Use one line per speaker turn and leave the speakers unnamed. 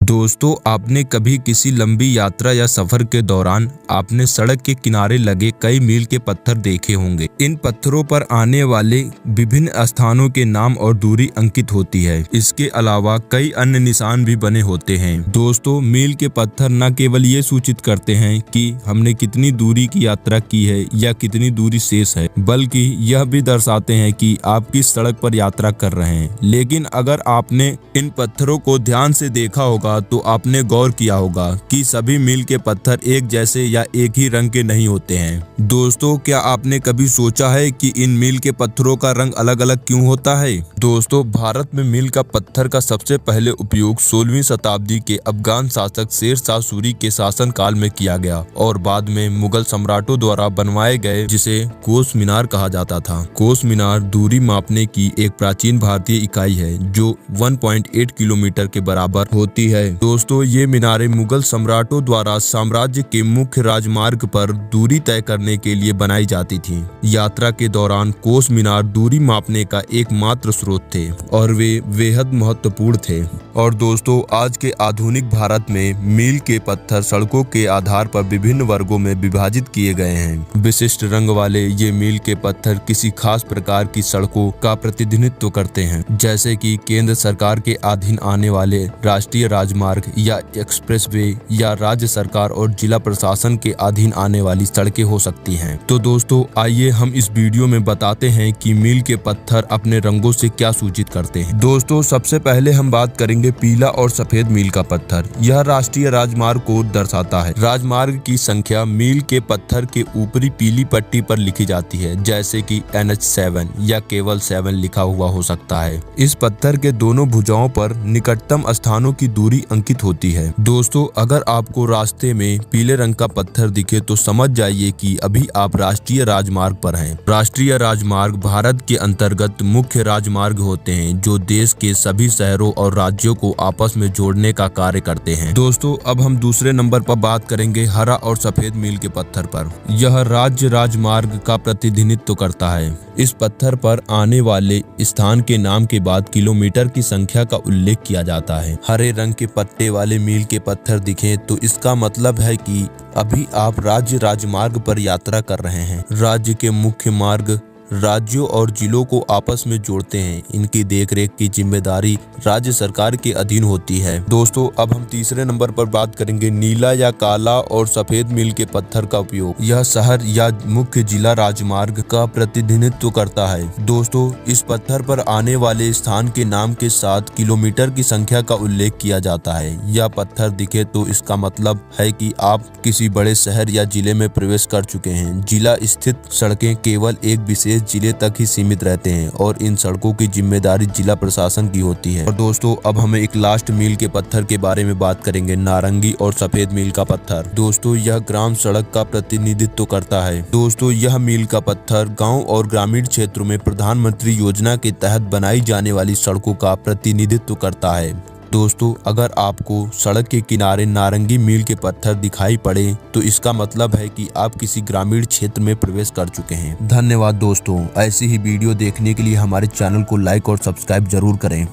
दोस्तों, आपने कभी किसी लंबी यात्रा या सफर के दौरान आपने सड़क के किनारे लगे कई मील के पत्थर देखे होंगे। इन पत्थरों पर आने वाले विभिन्न स्थानों के नाम और दूरी अंकित होती है। इसके अलावा कई अन्य निशान भी बने होते हैं। दोस्तों, मील के पत्थर न केवल ये सूचित करते हैं कि हमने कितनी दूरी की यात्रा की है या कितनी दूरी शेष है, बल्कि यह भी दर्शाते हैं कि आप किस सड़क पर यात्रा कर रहे हैं। लेकिन अगर आपने इन पत्थरों को ध्यान से देखा होगा तो आपने गौर किया होगा कि सभी मील के पत्थर एक जैसे या एक ही रंग के नहीं होते हैं। दोस्तों, क्या आपने कभी सोचा है कि इन मील के पत्थरों का रंग अलग अलग क्यों होता है? दोस्तों, भारत में मील का पत्थर का सबसे पहले उपयोग 16वीं शताब्दी के अफगान शासक शेर शाह सूरी के शासन काल में किया गया और बाद में मुगल सम्राटों द्वारा बनवाए गए, जिसे कोस मीनार कहा जाता था। कोस मीनार दूरी मापने की एक प्राचीन भारतीय इकाई है जो 1.8 किलोमीटर के बराबर होती है। दोस्तों, ये मीनारें मुगल सम्राटों द्वारा साम्राज्य के मुख्य राजमार्ग पर दूरी तय करने के लिए बनाई जाती थीं। यात्रा के दौरान कोस मीनार दूरी मापने का एकमात्र स्रोत थे और वे बेहद महत्वपूर्ण थे। और दोस्तों, आज के आधुनिक भारत में मील के पत्थर सड़कों के आधार पर विभिन्न वर्गों में विभाजित किए गए हैं। विशिष्ट रंग वाले ये मील के पत्थर किसी खास प्रकार की सड़कों का प्रतिनिधित्व करते हैं, जैसे कि केंद्र सरकार के अधीन आने वाले राष्ट्रीय राजमार्ग या एक्सप्रेसवे या राज्य सरकार और जिला प्रशासन के अधीन आने वाली सड़कें हो सकती हैं। तो दोस्तों, आइए हम इस वीडियो में बताते हैं कि मील के पत्थर अपने रंगों से क्या सूचित करते हैं। दोस्तों, सबसे पहले हम बात करेंगे पीला और सफेद मील का पत्थर। यह राष्ट्रीय राजमार्ग को दर्शाता है। राजमार्ग की संख्या मील के पत्थर के ऊपरी पीली पट्टी पर लिखी जाती है, जैसे कि NH7 या केवल 7 लिखा हुआ हो सकता है। इस पत्थर के दोनों भुजाओं पर निकटतम स्थानों की दूरी अंकित होती है। दोस्तों, अगर आपको रास्ते में पीले रंग का पत्थर दिखे तो समझ जाइए कि अभी आप राष्ट्रीय राजमार्ग पर हैं। राष्ट्रीय राजमार्ग भारत के अंतर्गत मुख्य राजमार्ग होते हैं जो देश के सभी शहरों और राज्यों को आपस में जोड़ने का कार्य करते हैं। दोस्तों, अब हम दूसरे नंबर पर बात करेंगे हरा और सफेद मील के पत्थर पर। यह राज्य राजमार्ग का प्रतिनिधित्व करता है। इस पत्थर पर आने वाले स्थान के नाम के बाद किलोमीटर की संख्या का उल्लेख किया जाता है। हरे रंग के पट्टे वाले मील के पत्थर दिखें तो इसका मतलब है कि अभी आप राज्य राजमार्ग पर यात्रा कर रहे हैं। राज्य के मुख्य मार्ग राज्यों और जिलों को आपस में जोड़ते हैं। इनकी देखरेख की जिम्मेदारी राज्य सरकार के अधीन होती है। दोस्तों, अब हम तीसरे नंबर पर बात करेंगे नीला या काला और सफेद मील के पत्थर का उपयोग। यह शहर या मुख्य जिला राजमार्ग का प्रतिनिधित्व करता है। दोस्तों, इस पत्थर पर आने वाले स्थान के नाम के साथ किलोमीटर की संख्या का उल्लेख किया जाता है। यह पत्थर दिखे तो इसका मतलब है कि आप किसी बड़े शहर या जिले में प्रवेश कर चुके हैं। जिला स्थित सड़कें केवल एक विशेष जिले तक ही सीमित रहते हैं और इन सड़कों की जिम्मेदारी जिला प्रशासन की होती है। और दोस्तों, अब हमें एक लास्ट मील के पत्थर के बारे में बात करेंगे, नारंगी और सफेद मील का पत्थर। दोस्तों, यह ग्राम सड़क का प्रतिनिधित्व करता है। दोस्तों, यह मील का पत्थर गांव और ग्रामीण क्षेत्रों में प्रधानमंत्री योजना के तहत बनाई जाने वाली सड़कों का प्रतिनिधित्व करता है। दोस्तों, अगर आपको सड़क के किनारे नारंगी मील के पत्थर दिखाई पड़े तो इसका मतलब है कि आप किसी ग्रामीण क्षेत्र में प्रवेश कर चुके हैं। धन्यवाद दोस्तों। ऐसी ही वीडियो देखने के लिए हमारे चैनल को लाइक और सब्सक्राइब जरूर करें।